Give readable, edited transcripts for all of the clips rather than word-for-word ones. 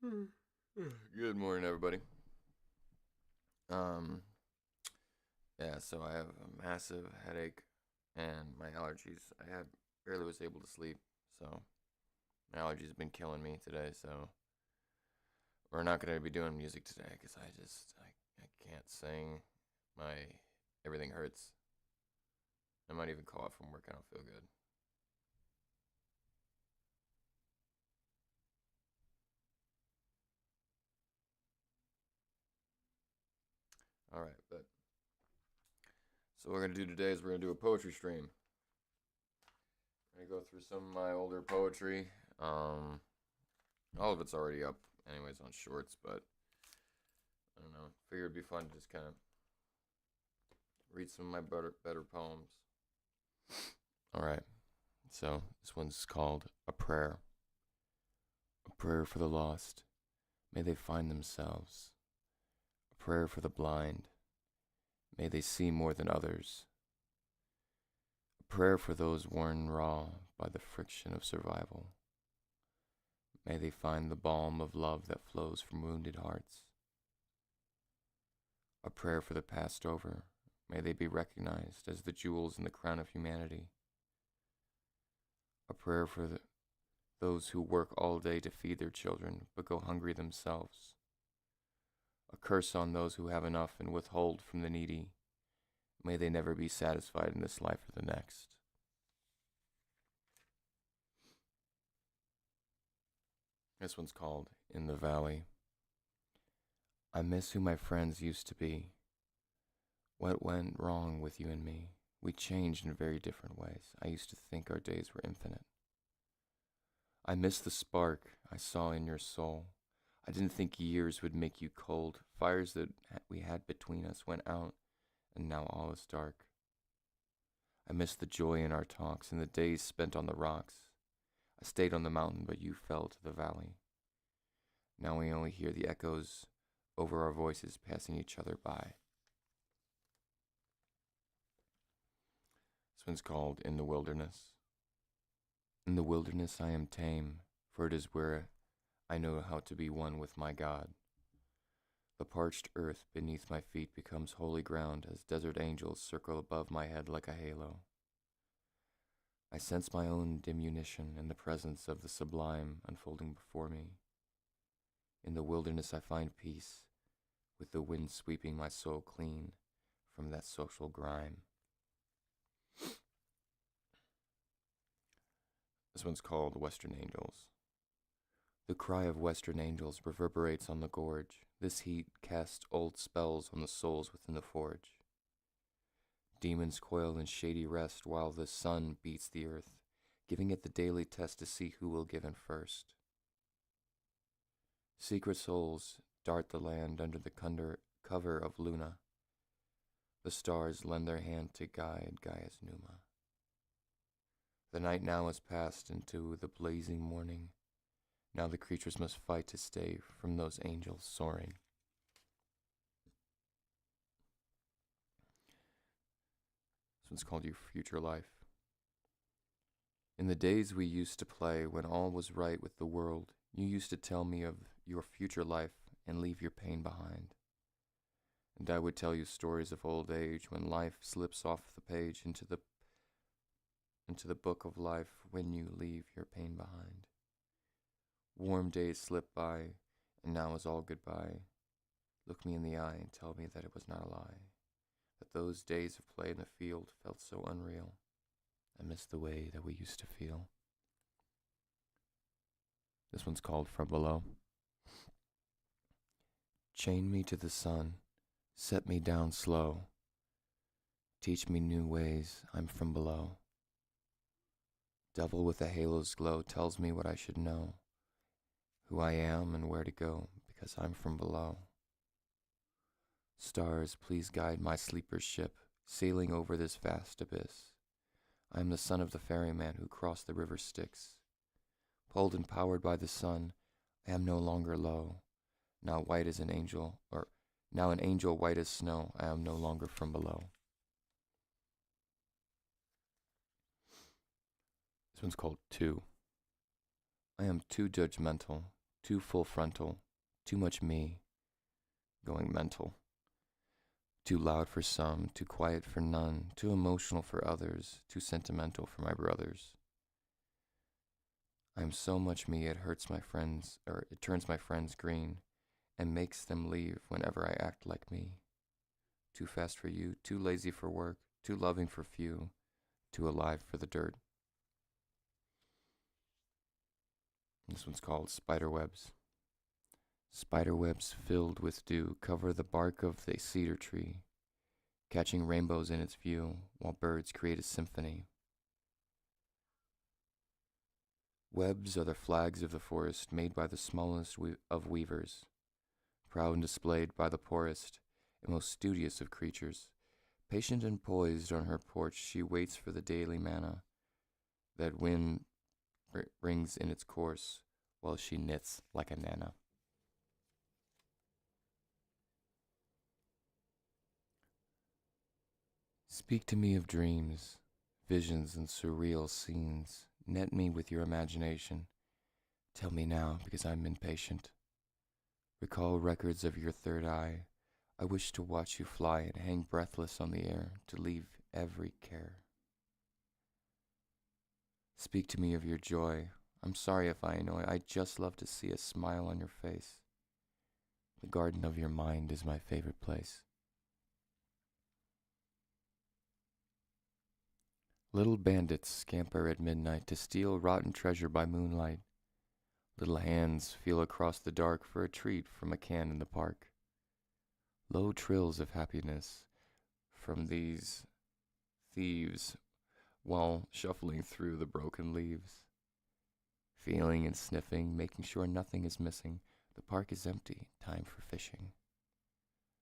Good morning, everybody. Um, yeah, so I have a massive headache and my allergies. I had barely was able to sleep, so my allergies have been killing me today. So we're not gonna be doing music today because I can't sing. My everything hurts. I might even call off from work. I don't feel good. All right, but so what we're gonna do today is we're gonna do a poetry stream. I'm gonna go through some of my older poetry. Um, all of it's already up, anyways, on Shorts, but I don't know. Figured it'd be fun to just kind of read some of my better poems. All right. So this one's called A Prayer. A prayer for the lost. May they find themselves. A prayer for the blind. May they see more than others. A prayer for those worn raw by the friction of survival. May they find the balm of love that flows from wounded hearts. A prayer for the passed over. May they be recognized as the jewels in the crown of humanity. A prayer for those who work all day to feed their children but go hungry themselves. A curse on those who have enough and withhold from the needy. May they never be satisfied in this life or the next. This one's called In the Valley. I miss who my friends used to be. What went wrong with you and me? We changed in very different ways. I used to think our days were infinite. I miss the spark I saw in your soul. I didn't think years would make you cold. Fires that we had between us went out, and now all is dark. I miss the joy in our talks and the days spent on the rocks. I stayed on the mountain, but you fell to the valley. Now we only hear the echoes over our voices passing each other by. This one's called In the Wilderness. In the wilderness I am tame, for it is where I know how to be one with my God. The parched earth beneath my feet becomes holy ground as desert angels circle above my head like a halo. I sense my own diminution in the presence of the sublime unfolding before me. In the wilderness I find peace, with the wind sweeping my soul clean from that social grime. This one's called Western Angels. The cry of western angels reverberates on the gorge. This heat casts old spells on the souls within the forge. Demons coil in shady rest while the sun beats the earth, giving it the daily test to see who will give in first. Secret souls dart the land under the cover of Luna. The stars lend their hand to guide Gaia's Numa. The night now has passed into the blazing morning. Now the creatures must fight to stay from those angels soaring. This one's called Your Future Life. In the days we used to play when all was right with the world, you used to tell me of your future life and leave your pain behind. And I would tell you stories of old age when life slips off the page into the book of life when you leave your pain behind. Warm days slip by, and now is all goodbye. Look me in the eye and tell me that it was not a lie, that those days of play in the field felt so unreal. I miss the way that we used to feel. This one's called From Below. Chain me to the sun, set me down slow. Teach me new ways, I'm from below. Devil with a halo's glow tells me what I should know, who I am and where to go, because I'm from below. Stars, please guide my sleeper's ship, sailing over this vast abyss. I am the son of the ferryman who crossed the river Styx. Pulled and powered by the sun, I am no longer low. Now white as an angel, or now an angel white as snow, I am no longer from below. This one's called Two. I am too judgmental, too full frontal, too much me, going mental. Too loud for some, too quiet for none, too emotional for others, too sentimental for my brothers. I am so much me it hurts my friends, or it turns my friends green, and makes them leave whenever I act like me. Too fast for you, too lazy for work, too loving for few, too alive for the dirt. This one's called Spiderwebs. Spiderwebs filled with dew cover the bark of the cedar tree, catching rainbows in its view, while birds create a symphony. Webs are the flags of the forest, made by the smallest of weavers, proud and displayed by the poorest and most studious of creatures. Patient and poised on her porch, she waits for the daily manna that wind brings in its course, while she knits like a nana. Speak to me of dreams, visions, and surreal scenes. Net me with your imagination. Tell me now, because I'm impatient. Recall records of your third eye. I wish to watch you fly and hang breathless on the air, to leave every care. Speak to me of your joy. I'm sorry if I annoy. I just love to see a smile on your face. The garden of your mind is my favorite place. Little bandits scamper at midnight to steal rotten treasure by moonlight. Little hands feel across the dark for a treat from a can in the park. Low trills of happiness from these thieves while shuffling through the broken leaves. Feeling and sniffing, making sure nothing is missing. The park is empty, time for fishing.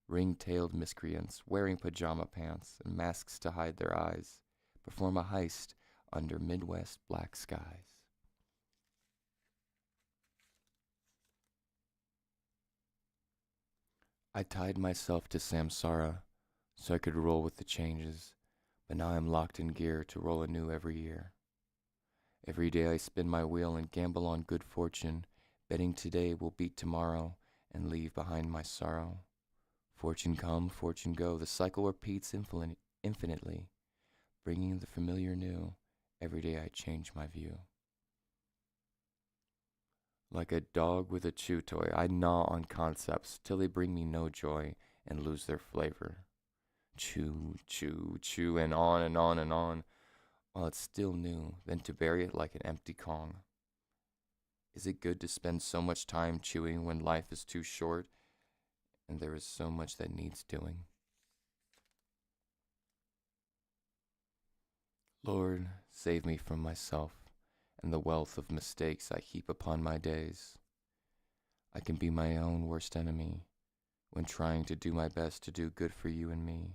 Ring-tailed miscreants, wearing pajama pants and masks to hide their eyes, perform a heist under Midwest black skies. I tied myself to Samsara so I could roll with the changes, but now I'm locked in gear to roll anew every year. Every day I spin my wheel and gamble on good fortune, betting today will beat tomorrow and leave behind my sorrow. Fortune come, fortune go, the cycle repeats infinitely, bringing the familiar new. Every day I change my view. Like a dog with a chew toy, I gnaw on concepts till they bring me no joy and lose their flavor. Chew, chew, chew, and on and on and on, while it's still new, then to bury it like an empty Kong. Is it good to spend so much time chewing when life is too short and there is so much that needs doing? Lord, save me from myself and the wealth of mistakes I heap upon my days. I can be my own worst enemy when trying to do my best to do good for you and me.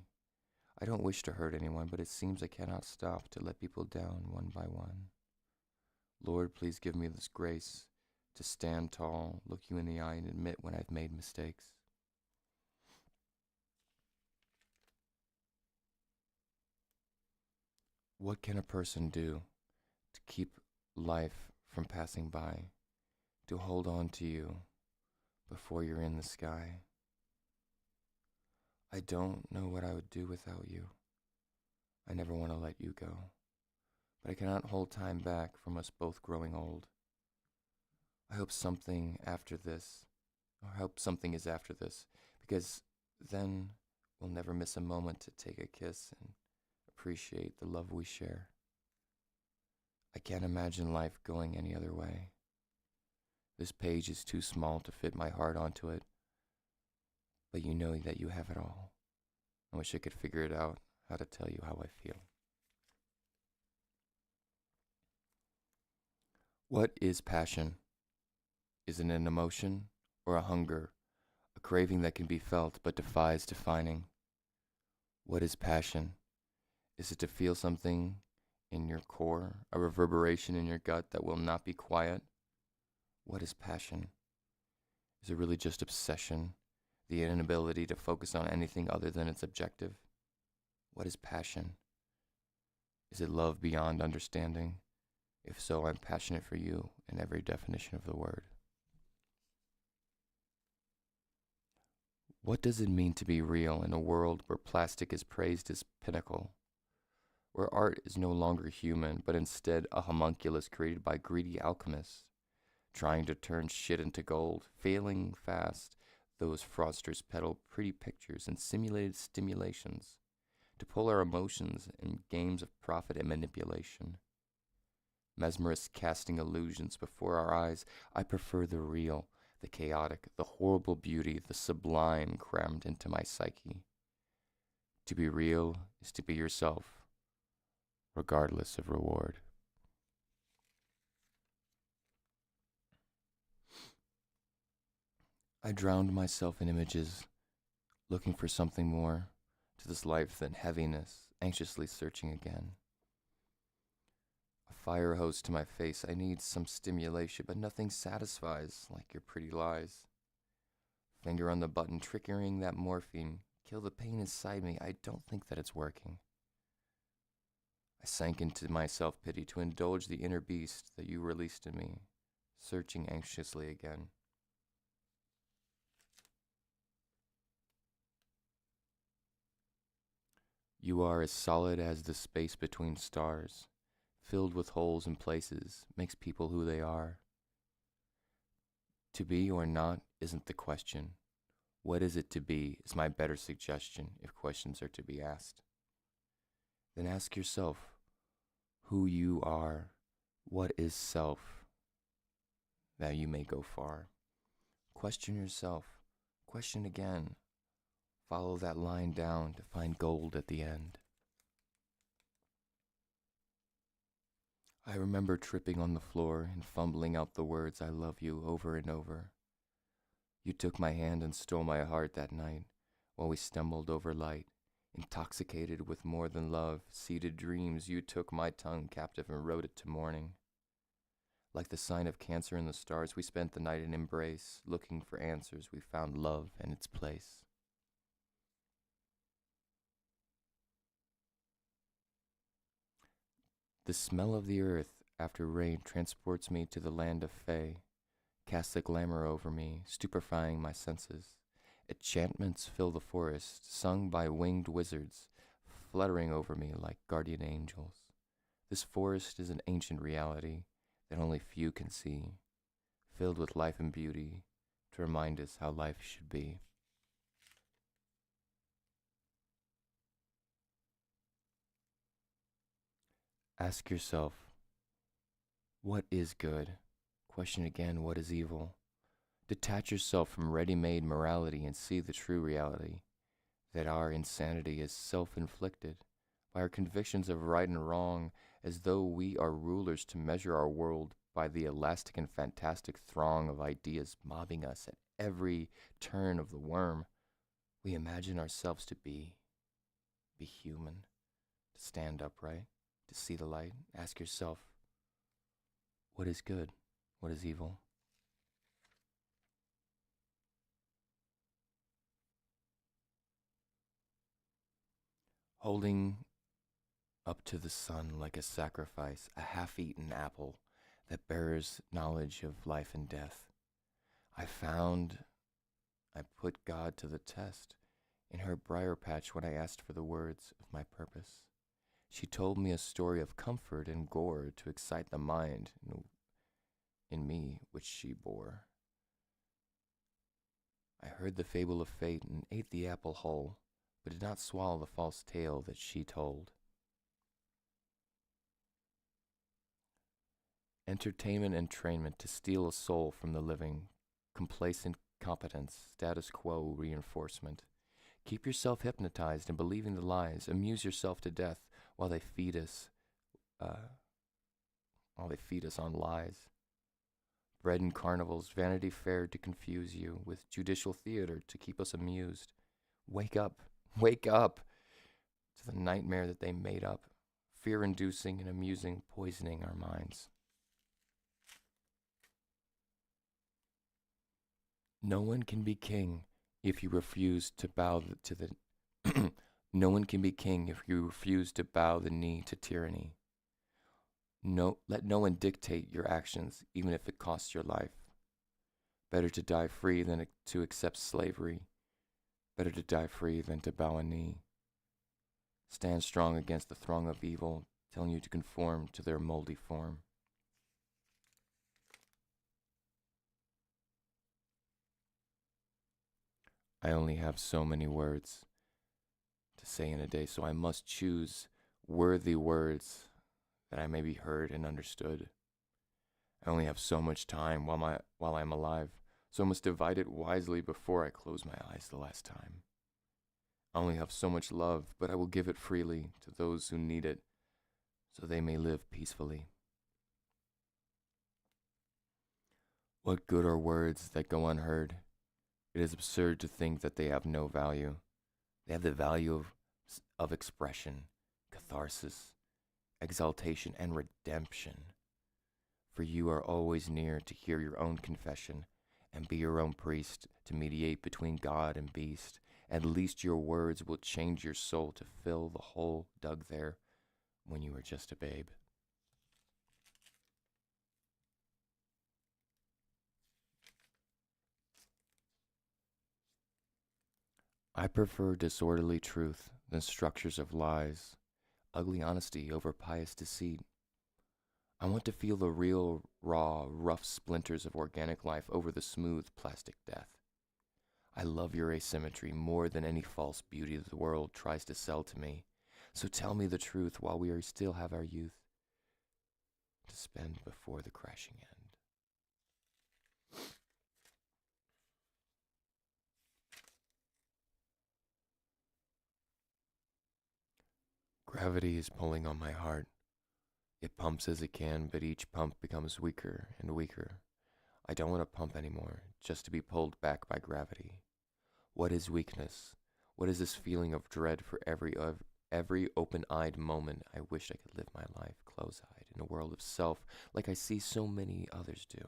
I don't wish to hurt anyone, but it seems I cannot stop to let people down one by one. Lord, please give me this grace to stand tall, look you in the eye, and admit when I've made mistakes. What can a person do to keep life from passing by, to hold on to you before you're in the sky? I don't know what I would do without you. I never want to let you go, but I cannot hold time back from us both growing old. I hope something after this, or hope something is after this, because then we'll never miss a moment to take a kiss and appreciate the love we share. I can't imagine life going any other way. This page is too small to fit my heart onto it, but you know that you have it all. I wish I could figure it out, how to tell you how I feel. What is passion? Is it an emotion or a hunger, a craving that can be felt but defies defining? What is passion? Is it to feel something in your core, a reverberation in your gut that will not be quiet? What is passion? Is it really just obsession, the inability to focus on anything other than its objective? What is passion? Is it love beyond understanding? If so, I'm passionate for you in every definition of the word. What does it mean to be real in a world where plastic is praised as pinnacle? Where art is no longer human, but instead a homunculus created by greedy alchemists, trying to turn shit into gold, failing fast. Those fraudsters peddle pretty pictures and simulated stimulations to pull our emotions in games of profit and manipulation. Mesmerists casting illusions before our eyes. I prefer the real, the chaotic, the horrible beauty, the sublime crammed into my psyche. To be real is to be yourself, regardless of reward. I drowned myself in images, looking for something more to this life than heaviness, anxiously searching again. A fire hose to my face, I need some stimulation, but nothing satisfies like your pretty lies. Finger on the button, triggering that morphine, kill the pain inside me, I don't think that it's working. I sank into my self-pity to indulge the inner beast that you released in me, searching anxiously again. You are as solid as the space between stars, filled with holes and places, makes people who they are. To be or not isn't the question. What is it to be is my better suggestion if questions are to be asked. Then ask yourself who you are, what is self, that you may go far. Question yourself, question again. Follow that line down to find gold at the end. I remember tripping on the floor and fumbling out the words I love you over and over. You took my hand and stole my heart that night while we stumbled over light. Intoxicated with more than love, seeded dreams, you took my tongue captive and rode it to morning. Like the sign of cancer in the stars, we spent the night in embrace. Looking for answers, we found love and its place. The smell of the earth after rain transports me to the land of Fae, casts a glamour over me, stupefying my senses. Enchantments fill the forest, sung by winged wizards, fluttering over me like guardian angels. This forest is an ancient reality that only few can see, filled with life and beauty to remind us how life should be. Ask yourself, what is good? Question again, what is evil? Detach yourself from ready-made morality and see the true reality, that our insanity is self-inflicted by our convictions of right and wrong, as though we are rulers to measure our world by the elastic and fantastic throng of ideas mobbing us at every turn of the worm. We imagine ourselves to be human, to stand upright, to see the light. Ask yourself, what is good? What is evil? Holding up to the sun like a sacrifice, a half-eaten apple that bears knowledge of life and death. I put God to the test in her briar patch when I asked for the words of my purpose. She told me a story of comfort and gore to excite the mind in me which she bore. I heard the fable of fate and ate the apple whole, but did not swallow the false tale that she told. Entertainment and entrainment to steal a soul from the living, complacent competence, status quo reinforcement. Keep yourself hypnotized and believing the lies. Amuse yourself to death while they feed us on lies. Bread and carnivals, Vanity Fair to confuse you, with judicial theater to keep us amused. Wake up to the nightmare that they made up, fear-inducing and amusing, poisoning our minds. No one can be king if you refuse to bow to the No one can be king if you refuse to bow the knee to tyranny. Let no one dictate your actions, even if it costs your life. Better to die free than to accept slavery. Better to die free than to bow a knee. Stand strong against the throng of evil, telling you to conform to their moldy form. I only have so many words to say in a day, so I must choose worthy words that I may be heard and understood. I only have so much time while I'm alive, so I must divide it wisely before I close my eyes the last time. I only have so much love, but I will give it freely to those who need it, so they may live peacefully. What good are words that go unheard? It is absurd to think that they have no value. They have the value of expression, catharsis, exaltation, and redemption. For you are always near to hear your own confession and be your own priest to mediate between God and beast. At least your words will change your soul to fill the hole dug there when you were just a babe. I prefer disorderly truth than structures of lies, ugly honesty over pious deceit. I want to feel the real, raw, rough splinters of organic life over the smooth plastic death. I love your asymmetry more than any false beauty the world tries to sell to me. So tell me the truth while we still have our youth to spend before the crashing end. Gravity is pulling on my heart. It pumps as it can, but each pump becomes weaker and weaker. I don't want to pump anymore, just to be pulled back by gravity. What is weakness? What is this feeling of dread for every open-eyed moment I wish I could live my life close-eyed in a world of self like I see so many others do?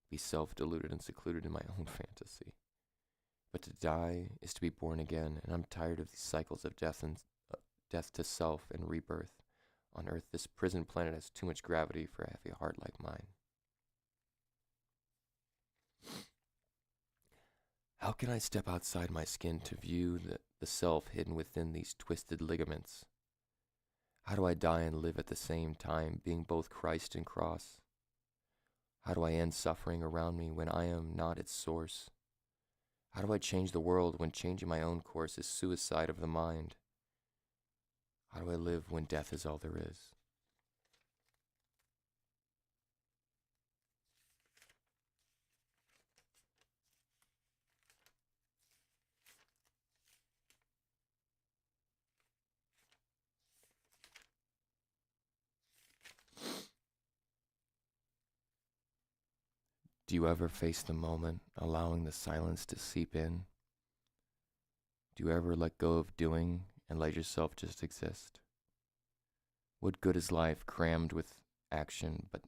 Be self-deluded and secluded in my own fantasy. But to die is to be born again, and I'm tired of these cycles of death to self and rebirth. On Earth, this prison planet has too much gravity for a heavy heart like mine. How can I step outside my skin to view the self hidden within these twisted ligaments? How do I die and live at the same time, being both Christ and cross? How do I end suffering around me when I am not its source? How do I change the world when changing my own course is suicide of the mind? How do I live when death is all there is? Do you ever face the moment, allowing the silence to seep in? Do you ever let go of doing and let yourself just exist? What good is life crammed with action, but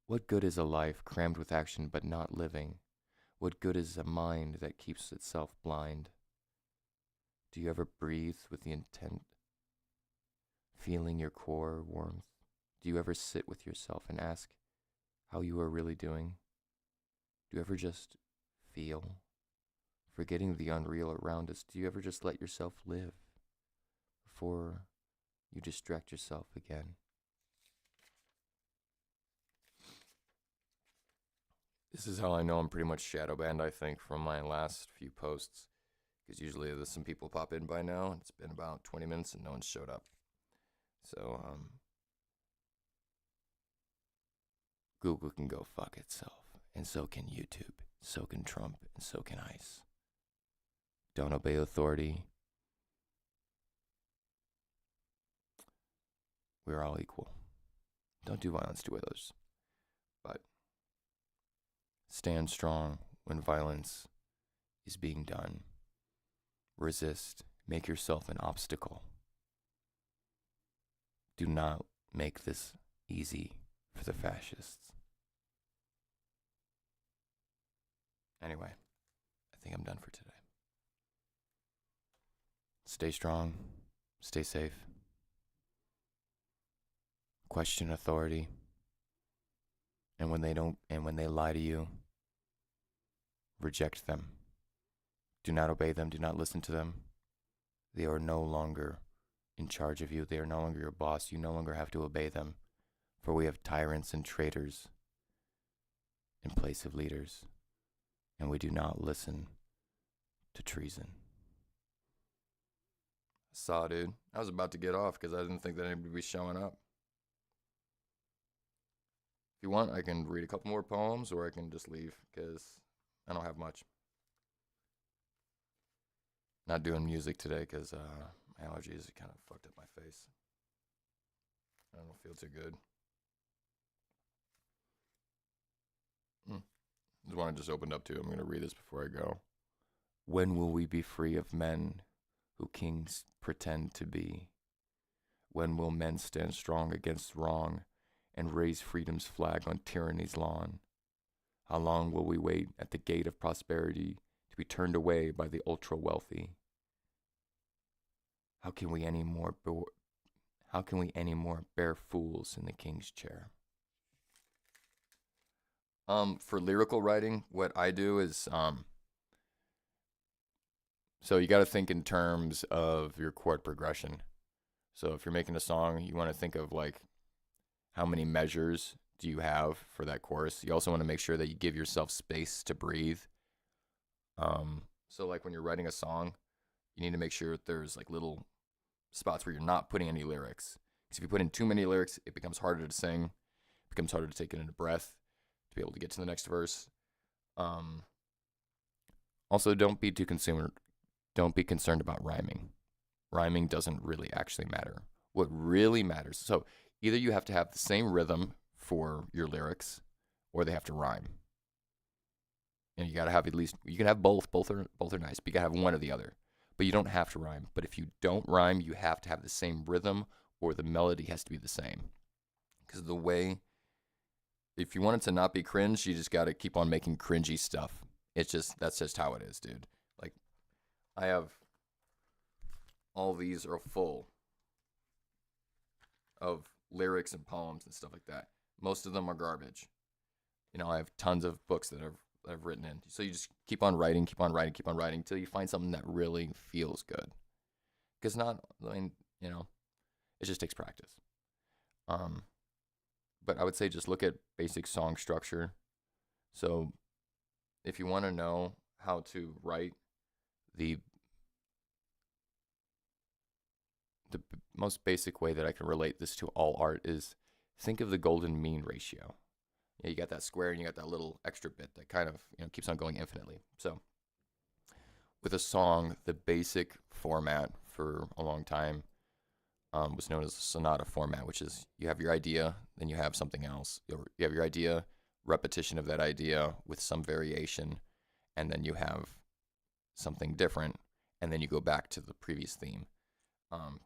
what good is a life crammed with action but not living? What good is a mind that keeps itself blind? Do you ever breathe with the intent, feeling your core warmth? Do you ever sit with yourself and ask how you are really doing? Do you ever just feel? Forgetting the unreal around us, do you ever just let yourself live before you distract yourself again? This is how I know I'm pretty much shadow banned, I think, from my last few posts. Because usually there's some people pop in by now, and it's been about 20 minutes and no one showed up. So, Google can go fuck itself. And so can YouTube. So can Trump. And so can ICE. Don't obey authority. We're all equal. Don't do violence to others. But stand strong when violence is being done. Resist. Make yourself an obstacle. Do not make this easy for the fascists. Anyway, I think I'm done for today. Stay strong. Stay safe. Question authority. And when they lie to you, Reject them. Do not obey them. Do not listen to them. They are no longer in charge of you. They are no longer your boss. You no longer have to obey them. For we have tyrants and traitors in place of leaders, and we do not listen to treason. Saw, dude. I was about to get off because I didn't think that anybody would be showing up. If you want, I can read a couple more poems, or I can just leave because I don't have much. Not doing music today because my allergies kind of fucked up my face. I don't feel too good. This one I just opened up to. I'm going to read this before I go. When will we be free of men who kings pretend to be? When will men stand strong against wrong and raise freedom's flag on tyranny's lawn? How long will we wait at the gate of prosperity to be turned away by the ultra-wealthy? How can we any more bear fools in the king's chair? For lyrical writing, what I do is so you got to think in terms of your chord progression. So if you're making a song, you want to think of like how many measures do you have for that chorus. You also want to make sure that you give yourself space to breathe. So like when you're writing a song, you need to make sure that there's like little spots where you're not putting any lyrics. Because if you put in too many lyrics, it becomes harder to sing. It becomes harder to take it in a breath to be able to get to the next verse. Also, don't be concerned about rhyming. Rhyming doesn't really actually matter. What really matters, so either you have to have the same rhythm for your lyrics, or they have to rhyme. And you gotta have at least, you can have both. Both are nice, but you gotta have one or the other. But you don't have to rhyme. But if you don't rhyme, you have to have the same rhythm, or the melody has to be the same. Because the way, if you want it to not be cringe, you just gotta keep on making cringy stuff. That's just how it is, dude. Like, I have, all these are full of lyrics and poems and stuff like that. Most of them are garbage. You know, I have tons of books that I've written in. So you just keep on writing until you find something that really feels good. Because it just takes practice. But I would say just look at basic song structure. So if you want to know how to write the most basic way that I can relate this to all art is think of the golden mean ratio. You got that square and you got that little extra bit that kind of keeps on going infinitely. So with a song, the basic format for a long time was known as the sonata format, which is you have your idea, then you have something else. You have your idea, repetition of that idea with some variation, and then you have something different, and then you go back to the previous theme.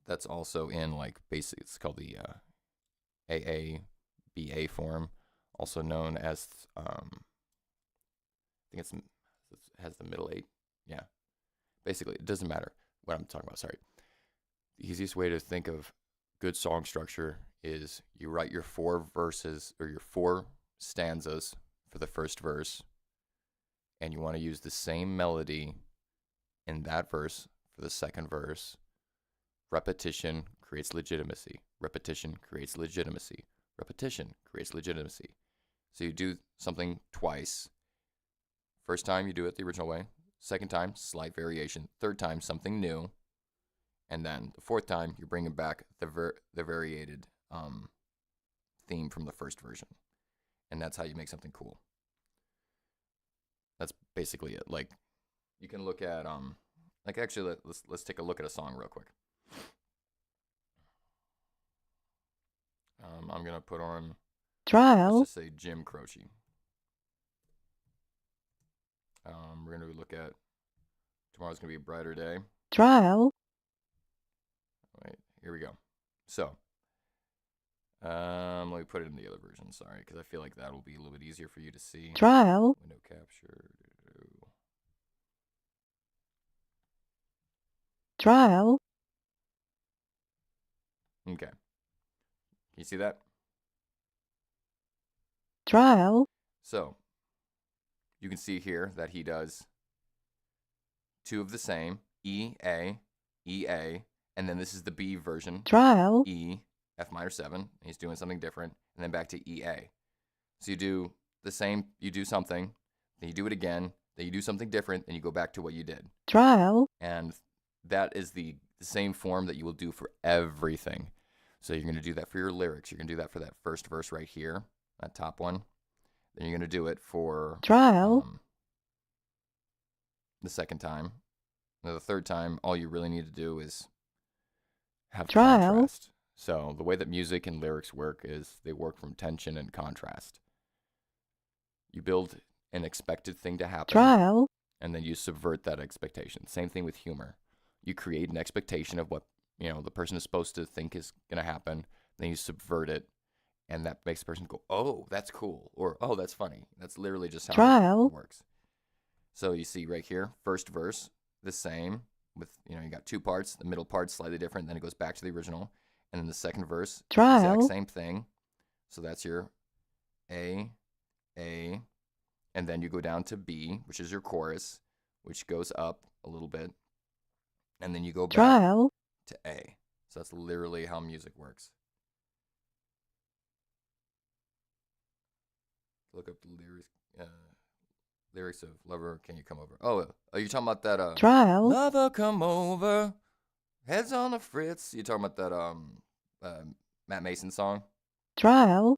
That's also in like basic, it's called the AABA form, also known as, I think it has the middle eight. Yeah. Basically, it doesn't matter what I'm talking about. Sorry. The easiest way to think of good song structure is you write your 4 verses or your 4 stanzas for the first verse, and you want to use the same melody in that verse for the second verse. Repetition creates legitimacy. Repetition creates legitimacy. Repetition creates legitimacy. So you do something twice. First time you do it the original way. Second time, slight variation. Third time, something new. And then the fourth time, you're bringing back the variated theme from the first version. And that's how you make something cool. That's basically it. Like, you can look at actually let's take a look at a song real quick. I'm gonna put on Trial. Let's just say Jim Croce. We're gonna look at Tomorrow's Gonna Be a Brighter Day. Trial. Wait, here we go. So, let me put it in the other version. Sorry, because I feel like that will be a little bit easier for you to see. Trial. Window capture. Trial. Okay. Can you see that? Trial. So, you can see here that he does two of the same, E, A, and then this is the B version, trial, E, F minor 7. He's doing something different, and then back to E, A. So you do the same, you do something, then you do it again, then you do something different, then you go back to what you did. trial, And that is the same form that you will do for everything. So you're going to do that for your lyrics. You're going to do that for that first verse right here, that top one. Then you're going to do it for trial, the second time. Now, the third time, all you really need to do is have trial, contrast. So the way that music and lyrics work is they work from tension and contrast. You build an expected thing to happen, trial, and then you subvert that expectation. Same thing with humor. You create an expectation of what, you know, the person is supposed to think is going to happen, then you subvert it, and that makes the person go, oh, that's cool, or oh, that's funny. That's literally just how trial, it works. So you see right here, first verse, the same, with, you know, you got two parts, the middle part's slightly different, then it goes back to the original, and then the second verse, trial, exact same thing. So that's your A, and then you go down to B, which is your chorus, which goes up a little bit, and then you go back trial, to A. So that's literally how music works. Look up the lyrics of Lover, Can You Come Over? Oh, are you talking about that trial, Lover, come over, heads on the fritz? You talking about that Matt Mason song? trial,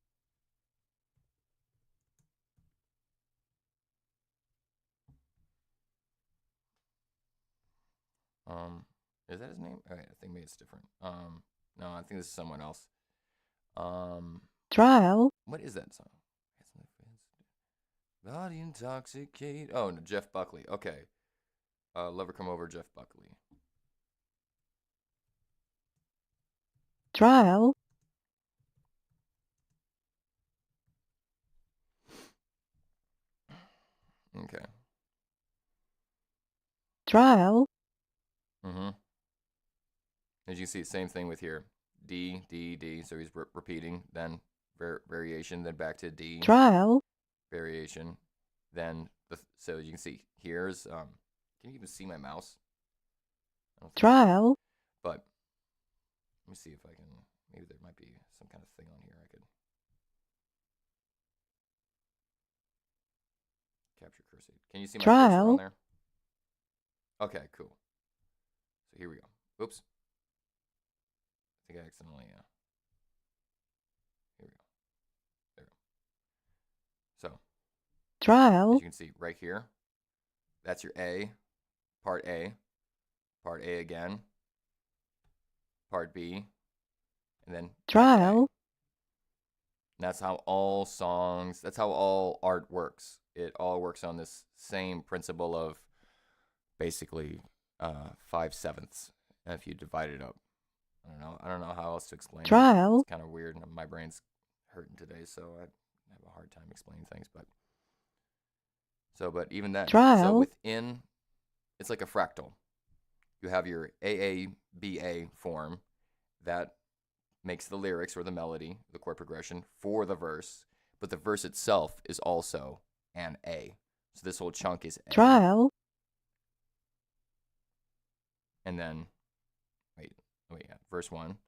Is that his name? All right, I think maybe it's different. No, I think this is someone else. trial, What is that song? Body intoxicate. Oh, no, Jeff Buckley. Okay. Lover Come Over, Jeff Buckley. trial, Okay. trial, As you can see, same thing with here. D, D, D. So he's repeating, then variation, then back to D. trial, Variation. Then, so you can see, here's, can you even see my mouse? I don't think trial, but let me see if I can, maybe there might be some kind of thing on here I could capture cursor. Can you see my cursor trial, on there? Okay, cool. So here we go. Oops. I think I accidentally, here we go. There we go. So, trial, as you can see right here, that's your A, part A again, part B, and then back to A. trial, And that's how all songs, that's how all art works. It all works on this same principle of basically 5/7. And if you divide it up, I don't know how else to explain it. trial, It's kind of weird. My brain's hurting today, so I have a hard time explaining things. But even that, so trial, within, it's like a fractal. You have your AABA form that makes the lyrics or the melody, the chord progression for the verse, but the verse itself is also an A. So this whole chunk is A. trial, And then, wait, yeah, verse 1.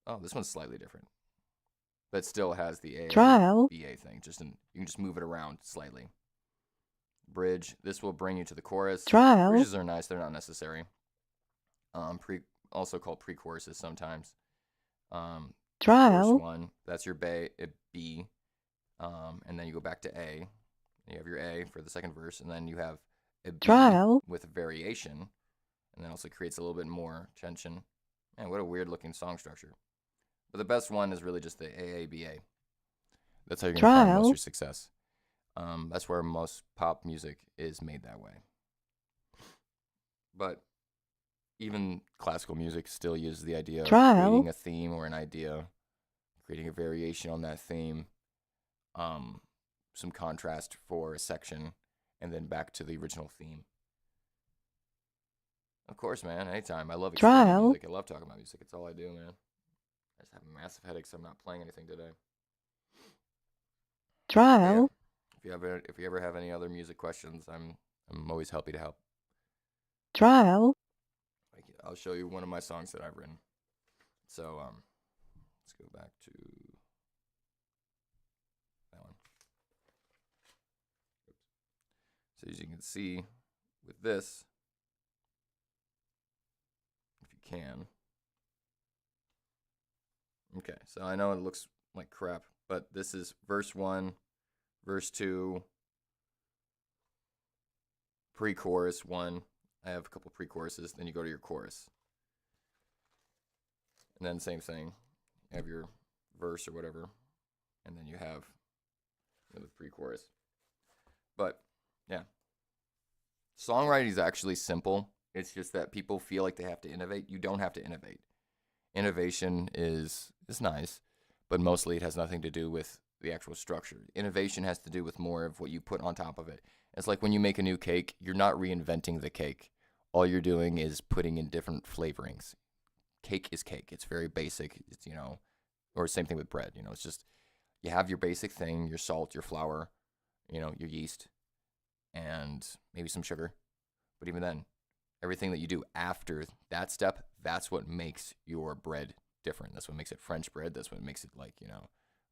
Oh, this one's slightly different, but it still has the A, trial, BA thing. You can just move it around slightly. Bridge. This will bring you to the chorus. trial, Bridges are nice; they're not necessary. Also called pre-choruses sometimes. Verse trial, 1. That's your B. And then you go back to A. You have your A for the second verse, and then you have a B trial, with a variation, and then also creates a little bit more tension. Man, what a weird looking song structure. But the best one is really just the AABA. That's how you're going to find most of your success. That's where most pop music is made that way. But even classical music still uses the idea of trial, creating a theme or an idea, creating a variation on that theme, some contrast for a section, and then back to the original theme. Of course, man, anytime. I love explaining trial, music. I love talking about music. It's all I do, man. I just have a massive headache, so I'm not playing anything today. But yeah, trial, if if you ever have any other music questions, I'm always happy to help. trial, I'll show you one of my songs that I've written. So let's go back to that one. Oops. So as you can see with this, if you can. Okay, so I know it looks like crap, but this is verse 1, verse 2, pre-chorus 1. I have a couple pre-choruses, then you go to your chorus. And then same thing. You have your verse or whatever, and then you have the pre-chorus. But yeah, songwriting is actually simple. It's just that people feel like they have to innovate. You don't have to innovate. Innovation is nice, but mostly it has nothing to do with the actual structure. Innovation has to do with more of what you put on top of it. It's like when you make a new cake, you're not reinventing the cake. All you're doing is putting in different flavorings. Cake is cake. It's very basic. It's, or same thing with bread. It's just, you have your basic thing, your salt, your flour, your yeast, and maybe some sugar. But even then, everything that you do after that step, that's what makes your bread different. That's what makes it French bread. That's what makes it like, a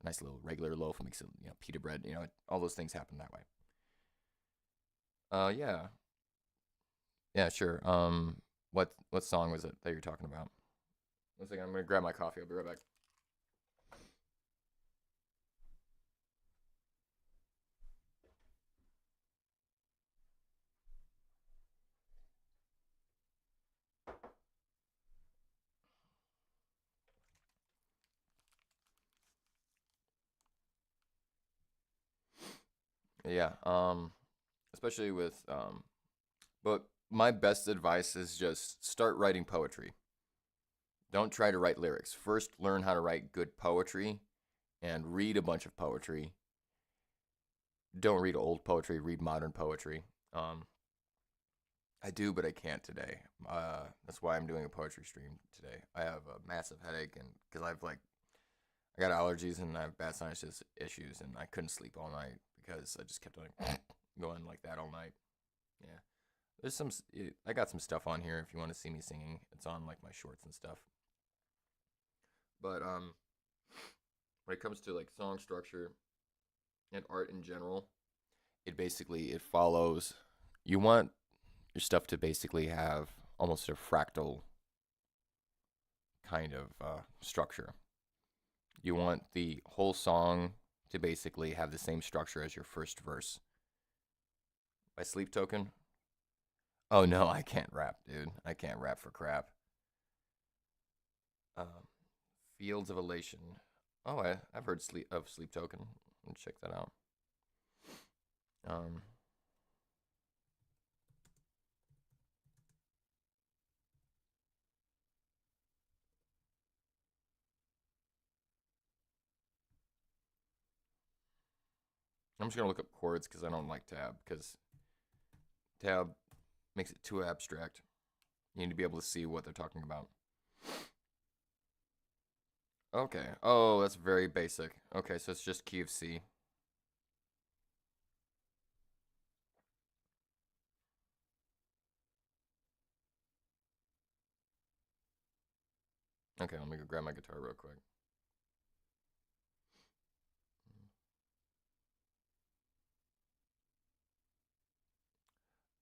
nice little regular loaf. It makes it, pita bread. All those things happen that way. Yeah. Yeah, sure. What song was it that you're talking about? One second, I'm gonna grab my coffee. I'll be right back. Yeah. Especially with but my best advice is just start writing poetry. Don't try to write lyrics. First, learn how to write good poetry and read a bunch of poetry. Don't read old poetry, read modern poetry. I do, but I can't today. That's why I'm doing a poetry stream today. I have a massive headache, and because I got allergies and I have bad sinus issues, and I couldn't sleep all night because I just kept on going like that all night. Yeah, there's I got some stuff on here if you want to see me singing. It's on like my shorts and stuff. But when it comes to like song structure and art in general, it follows. You want your stuff to basically have almost a fractal kind of structure. You want the whole song to basically have the same structure as your first verse. By Sleep Token? Oh no, I can't rap, dude. I can't rap for crap. Fields of Elation. Oh, I've heard of Sleep Token. Let me check that out. I'm just gonna look up chords because I don't like tab, because tab makes it too abstract. You need to be able to see what they're talking about. Okay. Oh, that's very basic. Okay, so it's just key of C. Okay, let me go grab my guitar real quick.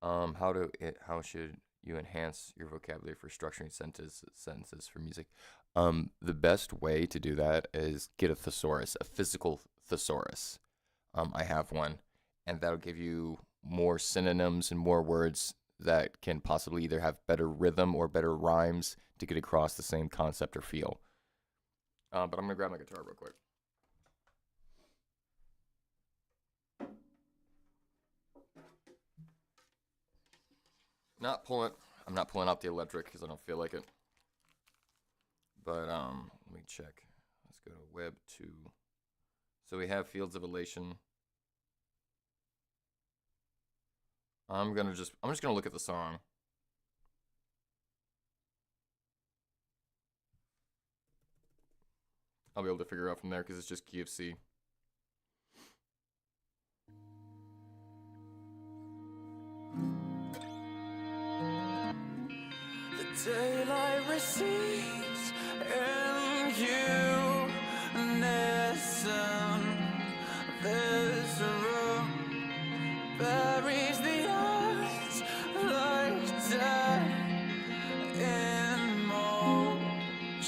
How should you enhance your vocabulary for structuring sentences for music? The best way to do that is get a thesaurus, a physical thesaurus. I have one, and that'll give you more synonyms and more words that can possibly either have better rhythm or better rhymes to get across the same concept or feel. But I'm gonna grab my guitar real quick. I'm not pulling out the electric because I don't feel like it. But let me check. Let's go to Web 2. So we have Fields of Elation. I'm just gonna look at the song. I'll be able to figure out from there because it's just key of C. Daylight recedes in unison. There's a room buries the eyes like death in motion.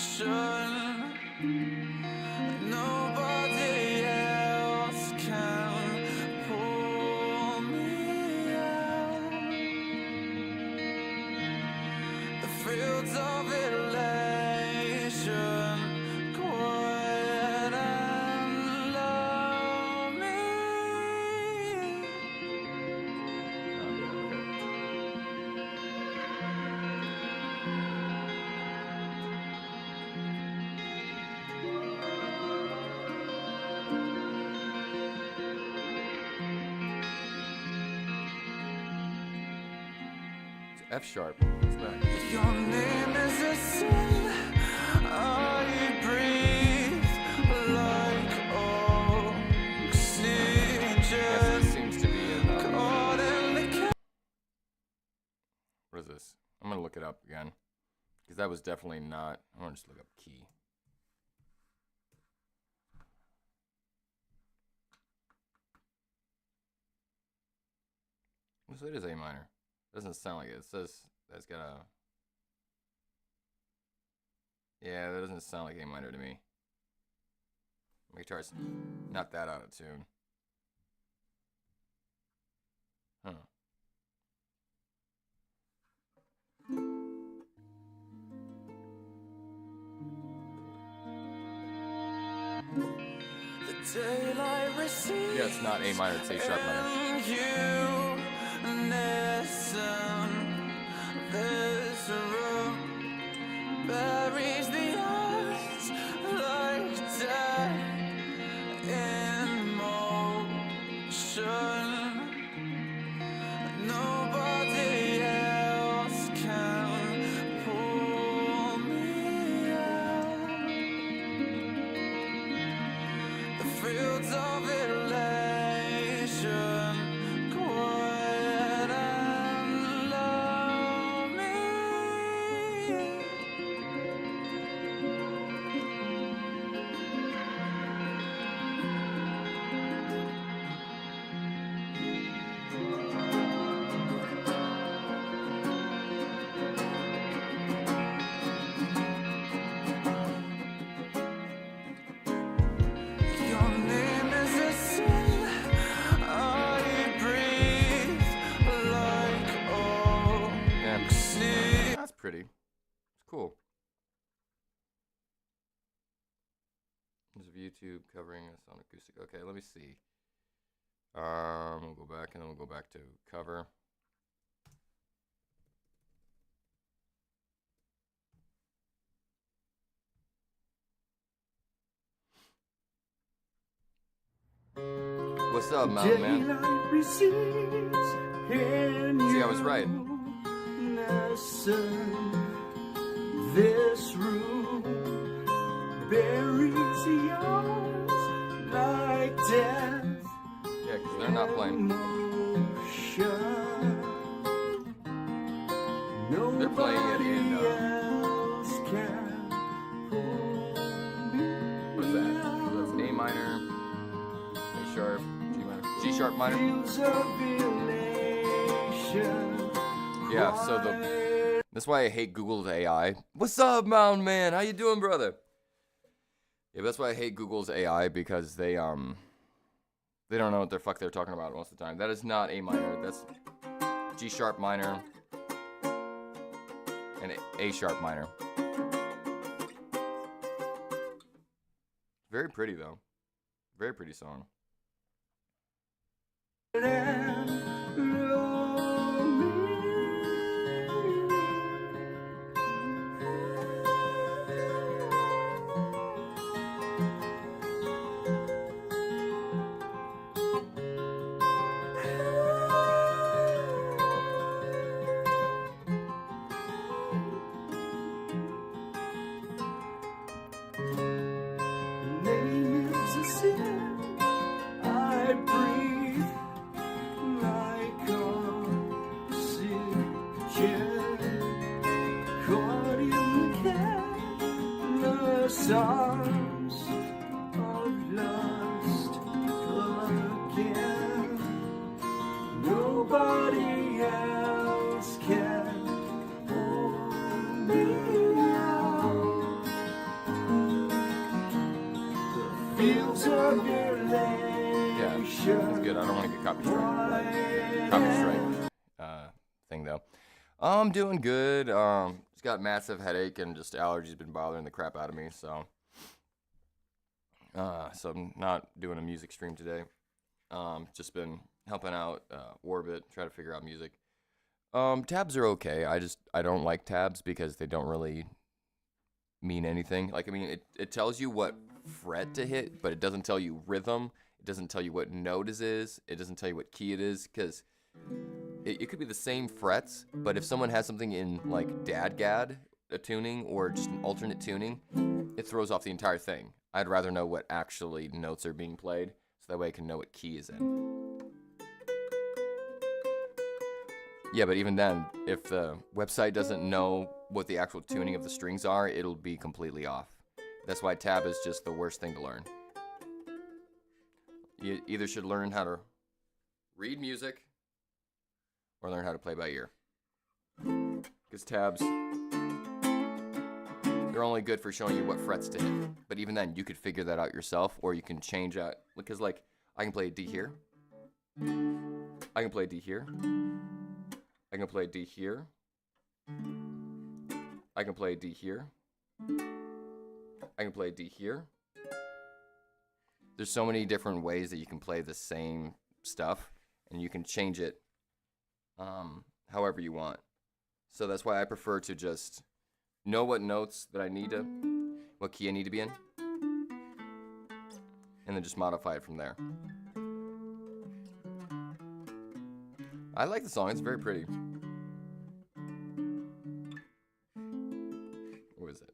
Nobody else can pull me out. The fields of elation, quiet and lonely. It's F sharp. What's that? Your name is a sin. I breathe like Yes, oxygen. this seems to be in. Caught in the What is this? I'm gonna look it up again, because that was definitely not. I'm gonna just look up key. So it is A minor. Doesn't sound like it. It says that's got a. Yeah, that doesn't sound like A minor to me. My guitar's not that out of tune. Huh. The daylight recedes. Yeah, it's not A minor, it's A sharp minor. Unison. There's a room buries the eyes like death in motion. Nobody else can pull me out. The fields of elation, quiet and lonely. Your name is a sin. I breathe like oxygen. That's pretty. It's cool. There's a YouTube covering this on acoustic. Okay, let me see. We'll go back and then we'll go back to cover. What's up, Mountain Man? See, I was right. This room buries yours like death. Yeah, because they're not playing. They're playing it in, what is that? So that's A minor, A sharp, G minor, G sharp minor. Yeah, so that's why I hate Google's AI. What's up, Mountain Man? How you doing, brother? Yeah, that's why I hate Google's AI, because they don't know what the fuck they're talking about most of the time. That is not A minor. That's G sharp minor and A sharp minor. Very pretty though. Very pretty song. stars of lust again. Nobody else can hold me out. The fields of Yeah, it's elation. good. I don't want to get copy strike thing though. I'm doing good. Just got massive headache and just allergies been bothering the crap out of me. So I'm not doing a music stream today. Just been helping out Orbit, try to figure out music. Tabs are okay. I don't like tabs because they don't really mean anything. Like, I mean, it tells you what fret to hit, but it doesn't tell you rhythm. It doesn't tell you what note it is. It doesn't tell you what key it is, because it could be the same frets, but if someone has something in like DADGAD, a tuning, or just an alternate tuning, it throws off the entire thing. I'd rather know what actually notes are being played, so that way I can know what key is in. Yeah, but even then, if the website doesn't know what the actual tuning of the strings are, it'll be completely off. That's why tab is just the worst thing to learn. You either should learn how to read music or learn how to play by ear. Because tabs, they're only good for showing you what frets to hit. But even then, you could figure that out yourself, or you can change out. Because, like, I can play a D here. I can play a D here. I can play a D here. I can play a D here. I can play a D here. There's so many different ways that you can play the same stuff, and you can change it however you want. So that's why I prefer to just know what notes that I need to, what key I need to be in, and then just modify it from there. I like the song, it's very pretty. What is it?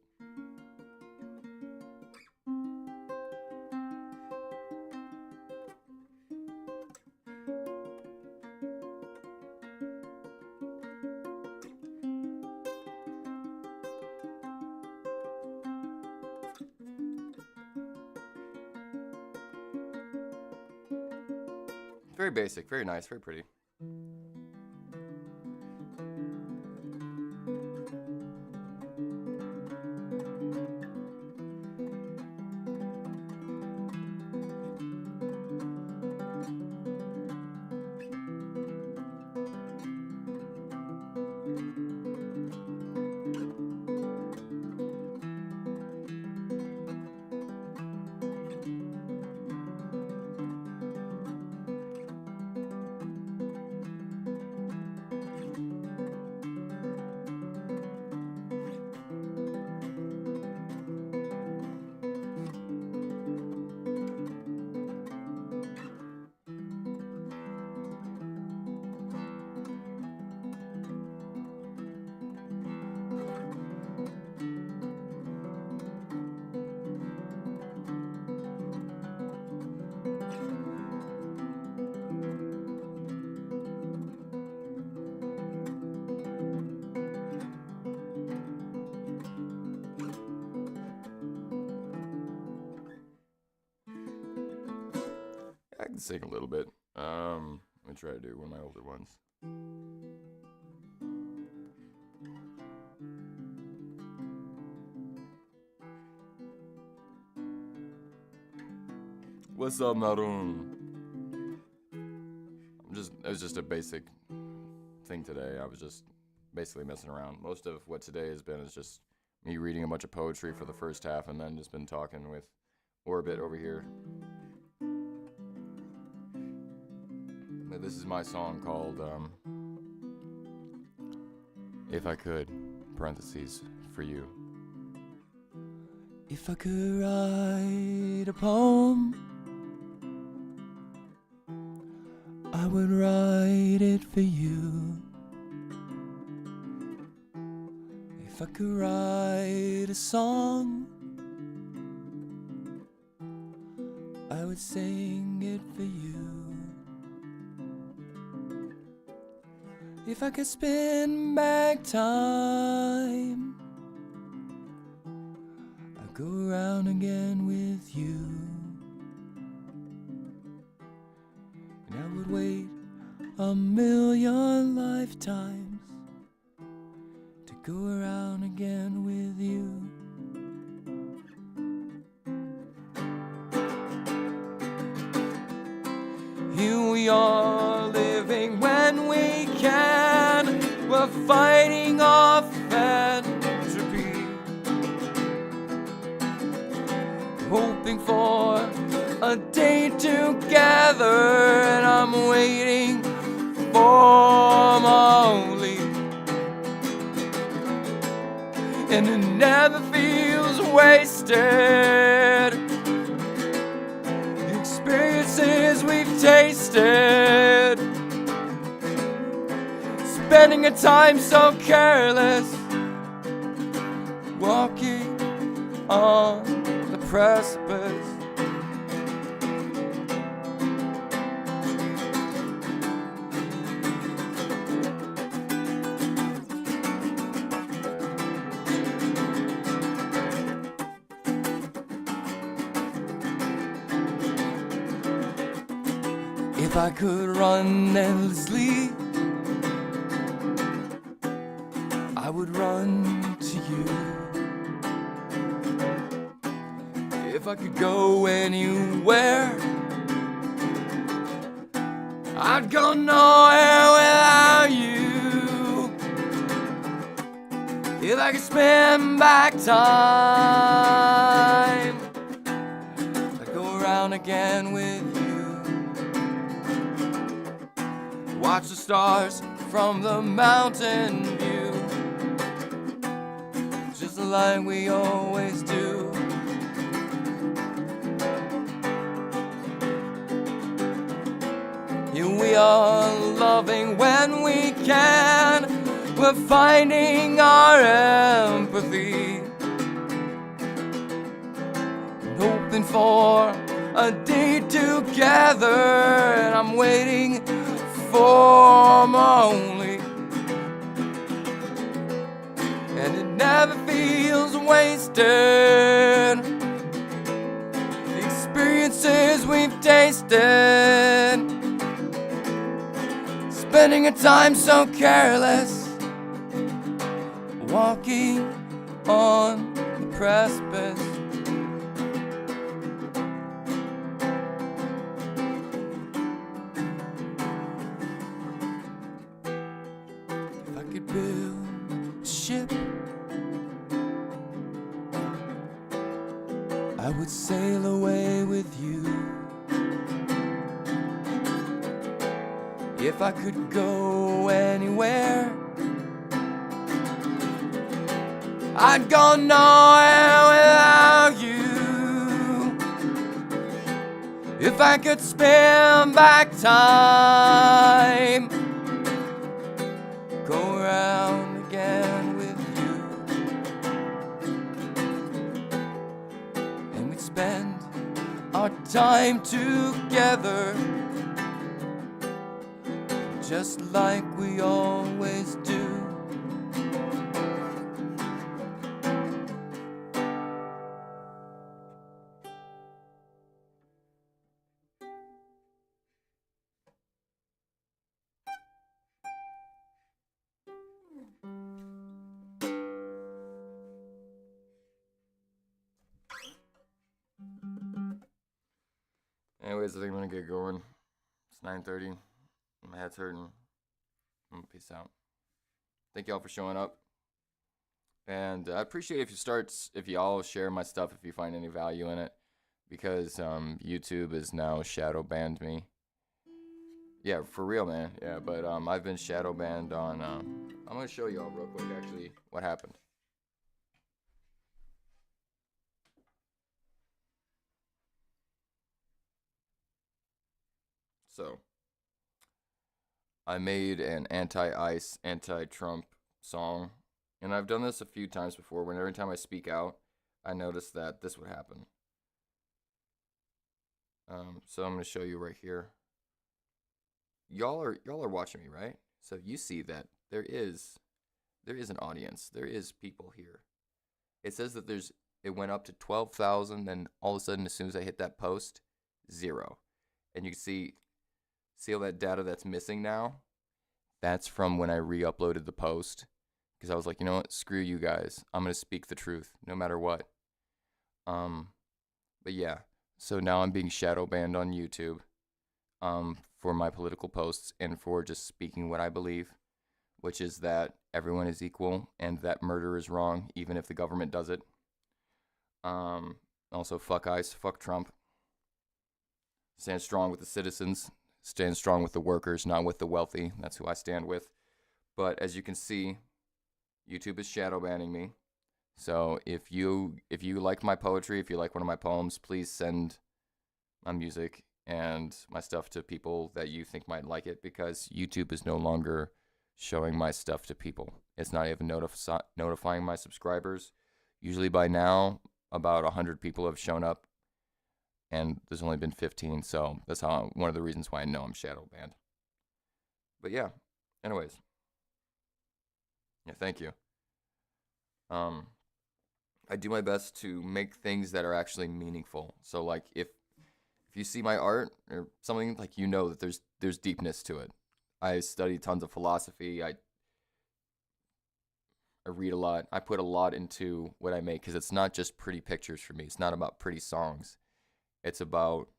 Very basic, very nice, very pretty. I can sing a little bit. Let me try to do one of my older ones. What's up, Maroon? It was just a basic thing today. I was just basically messing around. Most of what today has been is just me reading a bunch of poetry for the first half, and then just been talking with Orbit over here. But this is my song called If I Could, parentheses, for you. If I could write a poem, I would write it for you. If I could write a song, I would sing it for you. If I could spin back time, I go around again with you. And I would wait 1,000,000 lifetimes to go around again with you. Here we are living when we can. We're fighting off entropy, hoping for a day together, and I'm waiting for Molly. And it never feels wasted. The experiences we've tasted, spending a time so careless, walking on the precipice. If I could run endlessly, I would run to you. If I could go anywhere, I'd go nowhere without you. If I could spin back time, I'd go around again with you. Watch the stars from the mountain view, just like we always do. Here we are loving when we can. We're finding our empathy, hoping for a day together, and I'm waiting for my only. And it never feels wasted. The experiences we've tasted, spending a time so careless, walking on the precipice. If I could build a ship, I would sail away with you. If I could go anywhere, I'd go nowhere without you. If I could spin back time, go around again with you, and we'd spend our time together, just like we always do. Anyways, I think I'm gonna get going. It's 9:30. My head's hurting. Peace out. Thank y'all for showing up. And I appreciate if y'all share my stuff if you find any value in it, because YouTube has now shadow banned me. Yeah, for real, man. Yeah, but I've been shadow banned on. I'm gonna show y'all real quick actually what happened. So, I made an anti-ICE, anti-Trump song, and I've done this a few times before. When every time I speak out, I notice that this would happen. So I'm gonna show you right here. Y'all are watching me, right? So you see that there is an audience. There is people here. It says that there's it went up to 12,000. Then all of a sudden, as soon as I hit that post, 0. And you can see all that data that's missing now. That's from when I re-uploaded the post, because I was like, you know what, screw you guys. I'm gonna speak the truth, no matter what. But yeah, so now I'm being shadow banned on YouTube, for my political posts and for just speaking what I believe, which is that everyone is equal and that murder is wrong, even if the government does it. Also, fuck ICE, fuck Trump. Stand strong with the citizens. Stand strong with the workers, not with the wealthy. That's who I stand with. But as you can see, YouTube is shadow banning me. So if you like my poetry, if you like one of my poems, please send my music and my stuff to people that you think might like it, because YouTube is no longer showing my stuff to people. It's not even notifying my subscribers. Usually by now, about 100 people have shown up, and there's only been 15, so that's one of the reasons why I know I'm shadow banned. But yeah, anyways. Yeah, thank you. I do my best to make things that are actually meaningful. So like if you see my art or something, like, you know that there's deepness to it. I study tons of philosophy. I read a lot. I put a lot into what I make, because it's not just pretty pictures for me. It's not about pretty songs. It's about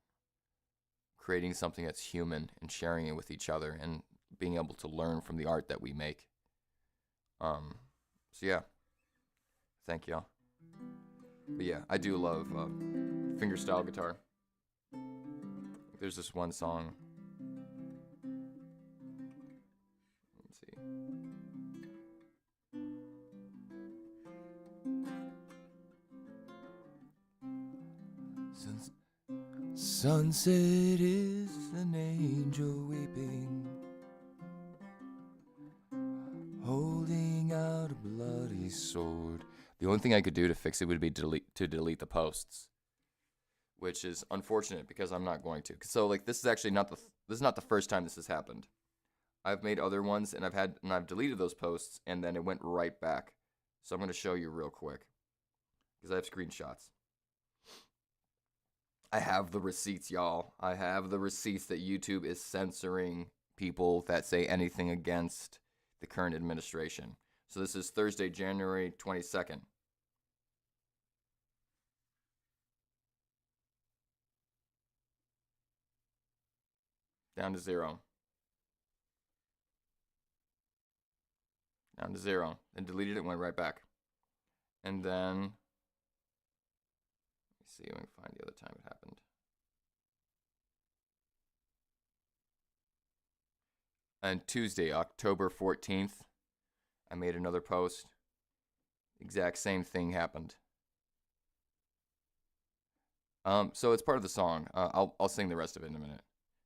creating something that's human and sharing it with each other and being able to learn from the art that we make. So yeah, thank y'all. But yeah, I do love fingerstyle guitar. There's this one song. Let's see. Sunset is an angel weeping, holding out a bloody sword. The only thing I could do to fix it would be to delete the posts, which is unfortunate because I'm not going to. So like, this is actually not the first time this has happened. I've made other ones and I've deleted those posts and then it went right back. So I'm going to show you real quick because I have screenshots. I have the receipts, y'all. I have the receipts that YouTube is censoring people that say anything against the current administration. So this is Thursday, January 22nd. Down to 0. Down to 0. And deleted it, went right back. And then, let me see if we can find the other time it happened. And Tuesday, October 14th, I made another post. Exact same thing happened. So it's part of the song. I'll sing the rest of it in a minute.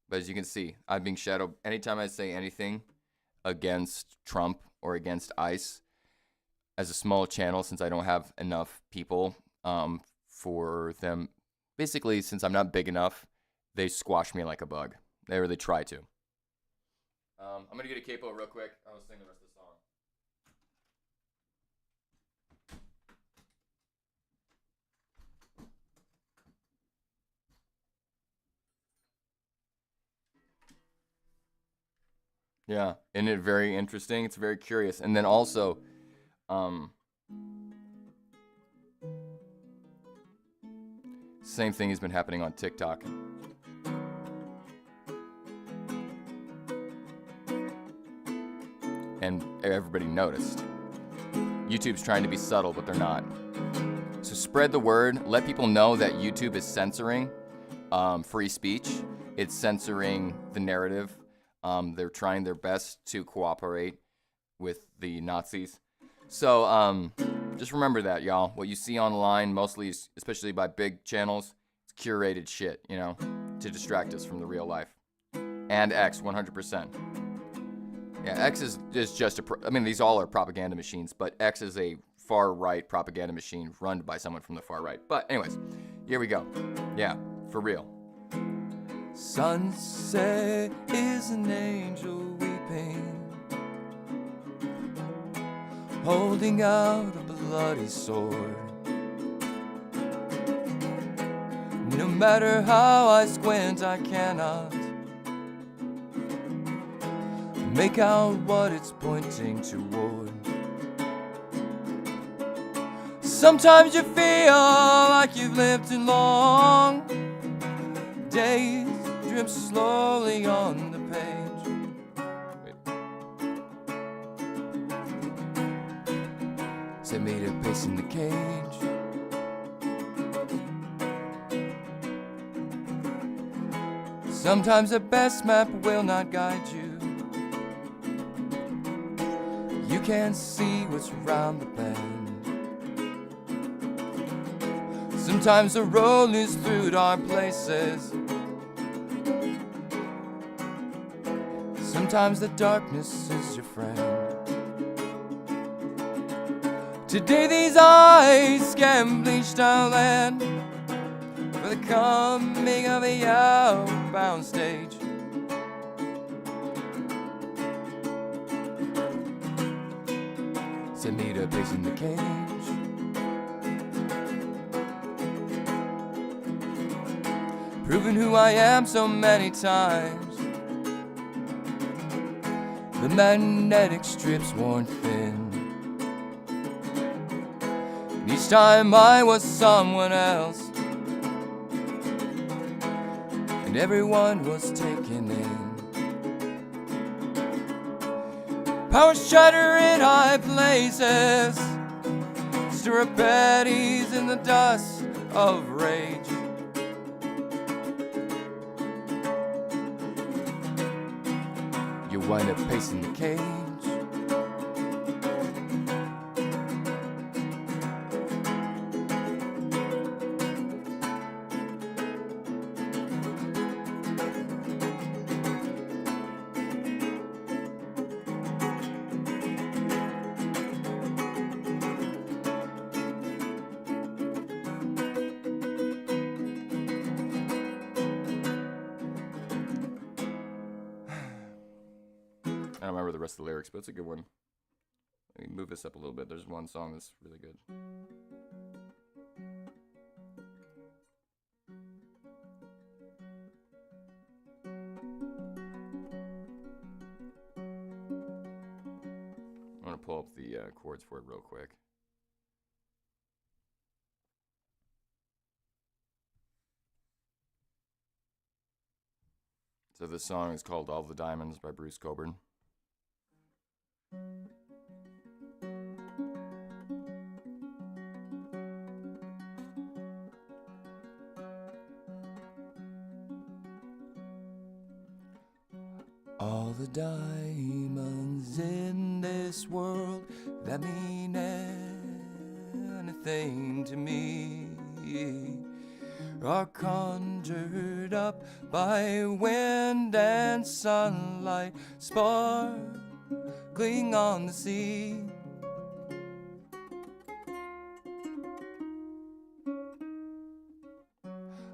But as you can see, I'm being shadowed. Anytime I say anything against Trump or against ICE, as a small channel, since I don't have enough people for them, basically, since I'm not big enough, they squash me like a bug. They really try to. I'm going to get a capo real quick. I'll sing the rest of the song. Yeah, isn't it very interesting? It's very curious. And then also, same thing has been happening on TikTok. And everybody noticed. YouTube's trying to be subtle, but they're not. So spread the word. Let people know that YouTube is censoring free speech. It's censoring the narrative. They're trying their best to cooperate with the Nazis. So just remember that, y'all. What you see online, mostly, especially by big channels, it's curated shit, you know, to distract us from the real life. And X, 100%. Yeah, X is just I mean, these all are propaganda machines, but X is a far-right propaganda machine run by someone from the far right. But anyways, here we go. Yeah, for real. Sunset is an angel weeping, holding out a bloody sword. No matter how I squint, I cannot make out what it's pointing toward. Sometimes you feel like you've lived too long. Days drip slowly on the page. Set me to pacing the cage. Sometimes the best map will not guide you. You can't see what's around the bend. Sometimes the road leads through dark places. Sometimes the darkness is your friend. Today these eyes scan bleached out land for the coming of the outbound stage. Send me to pacing the cage. Proving who I am so many times. The magnetic strips worn thin. And each time I was someone else, and everyone was taken in. Powers shatter in high places, stir up eddies in the dust of rage. You wind up pacing the cage. I don't remember the rest of the lyrics, but it's a good one. Let me move this up a little bit. There's one song that's really good. I'm going to pull up the chords for it real quick. So this song is called All the Diamonds by Bruce Cockburn. All the diamonds in this world that mean anything to me are conjured up by wind and sunlight sparkling on the sea.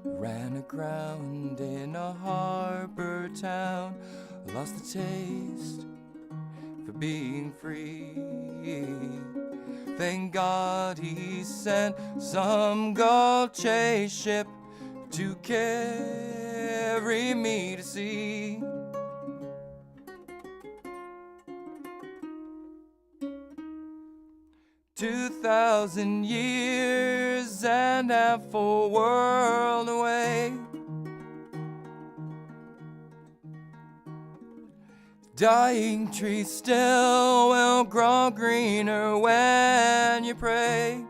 Ran aground in a harbor town, lost the taste for being free. Thank God he sent some gold chase ship to carry me to sea. "2,000 years and half a world away. Dying trees still will grow greener when you pray.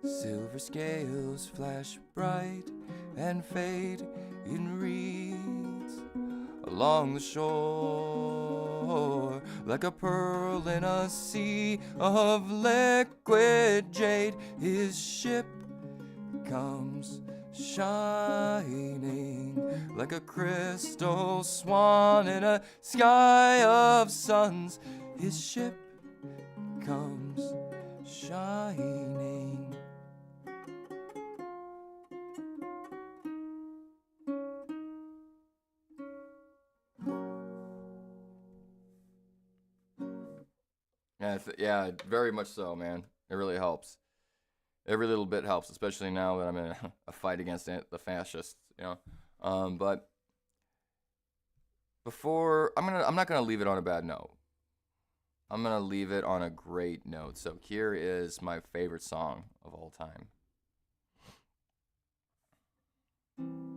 Silver scales flash bright and fade in reeds along the shore, like a pearl in a sea of liquid jade. His ship comes shining like a crystal swan in a sky of suns. His ship comes shining. Yeah, very much so, man. It really helps. Every little bit helps, especially now that I'm in a fight against the fascists, but I'm not gonna leave it on a bad note. I'm gonna leave it on a great note. So here is my favorite song of all time. I'm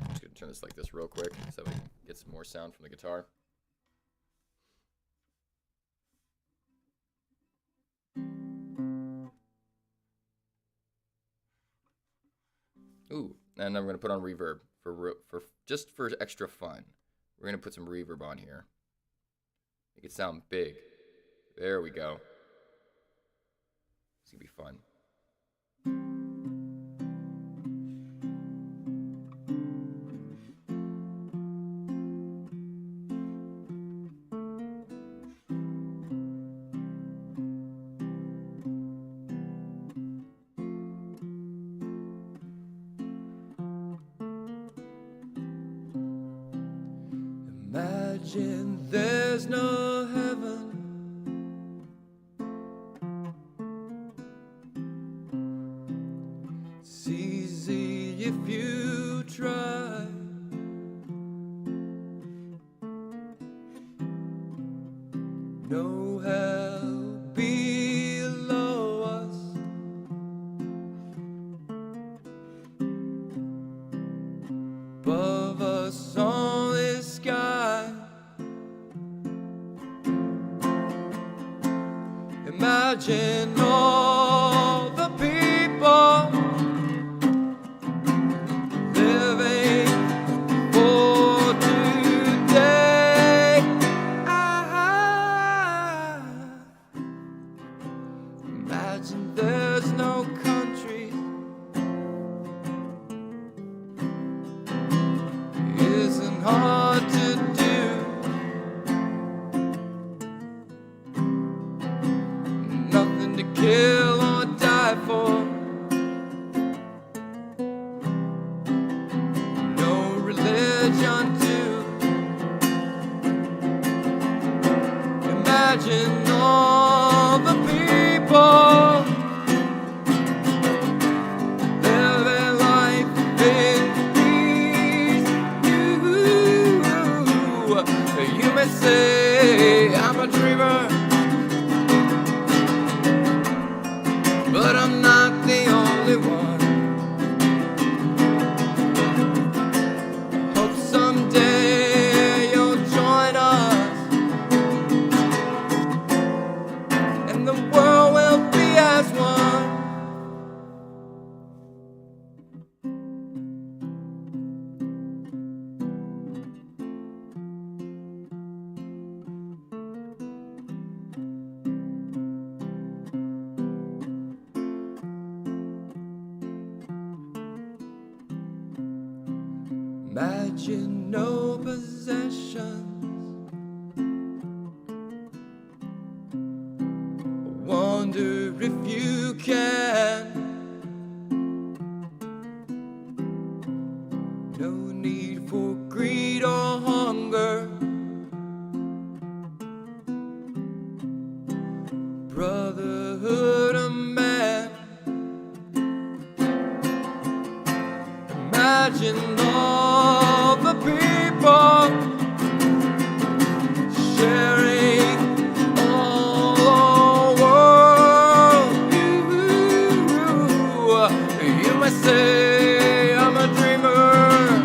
just gonna turn this like this real quick so we can get some more sound from the guitar. Ooh, and then we're gonna put on reverb for just for extra fun. We're gonna put some reverb on here. Make it sound big. There we go. It's gonna be fun. Imagine there's no heaven. It's easy if you try. No hell below us. Above us on this sky. Imagine all the people living for today. Imagine there's no countries. Isn't hard to do. Nothing to kill or die for. No religion too. Imagine all the people living life in peace. You may say I'm a dreamer, but I'm not the only one. Hope someday you'll join us, and the world will be as one. Imagine no possessions. I wonder if you can. No need for greed or hunger. Brotherhood of man. Imagine all the people sharing all the world. You might say I'm a dreamer,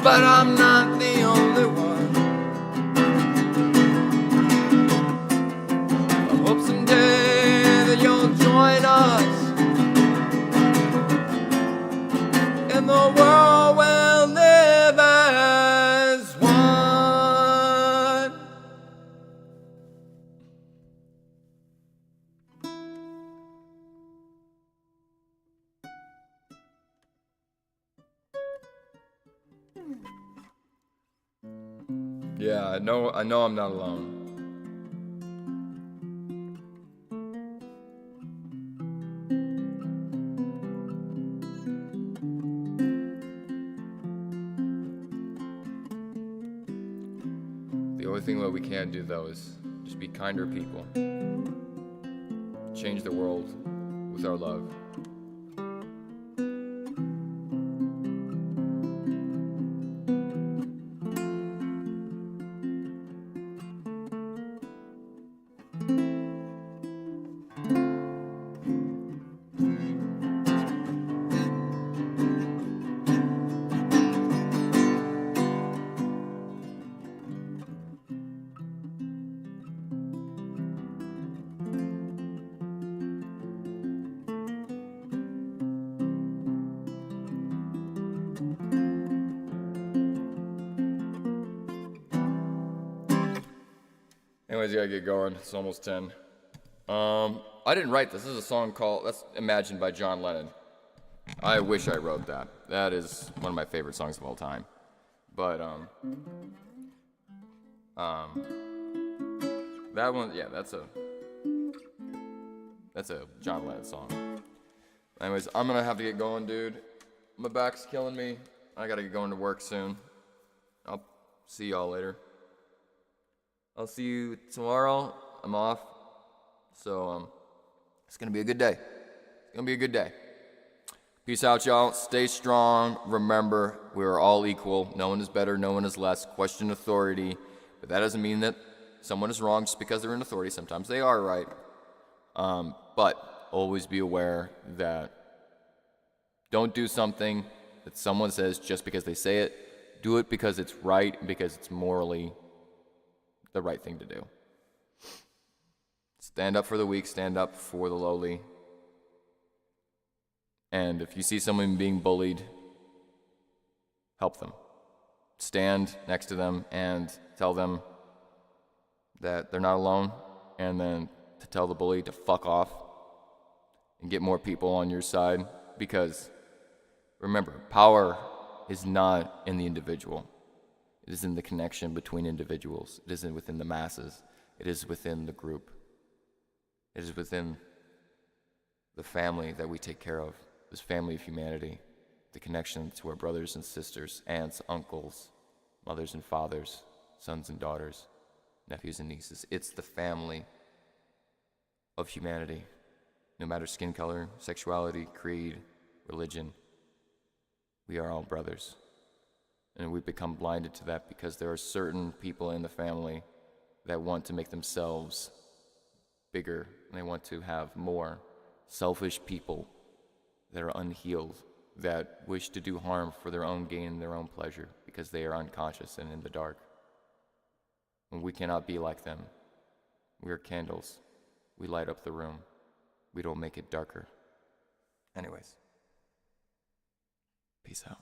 but I'm not the only one. I hope someday that you'll join us, and the world will live as one. Yeah, I know I'm not alone. The only thing that we can do, though, is just be kinder people. Change the world with our love. Anyways, you gotta get going. It's almost 10. I didn't write this. This is a song that's Imagined by John Lennon. I wish I wrote that. That is one of my favorite songs of all time. But, that one, yeah, that's a John Lennon song. Anyways, I'm gonna have to get going, dude. My back's killing me. I gotta get going to work soon. I'll see y'all later. I'll see you tomorrow. I'm off. So, it's gonna be a good day. It's gonna be a good day. Peace out, y'all. Stay strong. Remember, we are all equal. No one is better, no one is less. Question authority. But that doesn't mean that someone is wrong just because they're in authority. Sometimes they are right. But always be aware that don't do something that someone says just because they say it. Do it because it's right, because it's morally the right thing to do. Stand up for the weak, stand up for the lowly. And if you see someone being bullied, help them. Stand next to them and tell them that they're not alone, and then to tell the bully to fuck off and get more people on your side, because remember, power is not in the individual. It is in the connection between individuals. It isn't within the masses. It is within the group. It is within the family that we take care of, this family of humanity, the connection to our brothers and sisters, aunts, uncles, mothers and fathers, sons and daughters, nephews and nieces. It's the family of humanity, no matter skin color, sexuality, creed, religion. We are all brothers. And we become blinded to that because there are certain people in the family that want to make themselves bigger, and they want to have more. Selfish people that are unhealed, that wish to do harm for their own gain and their own pleasure because they are unconscious and in the dark. And we cannot be like them. We are candles. We light up the room. We don't make it darker. Anyways, peace out.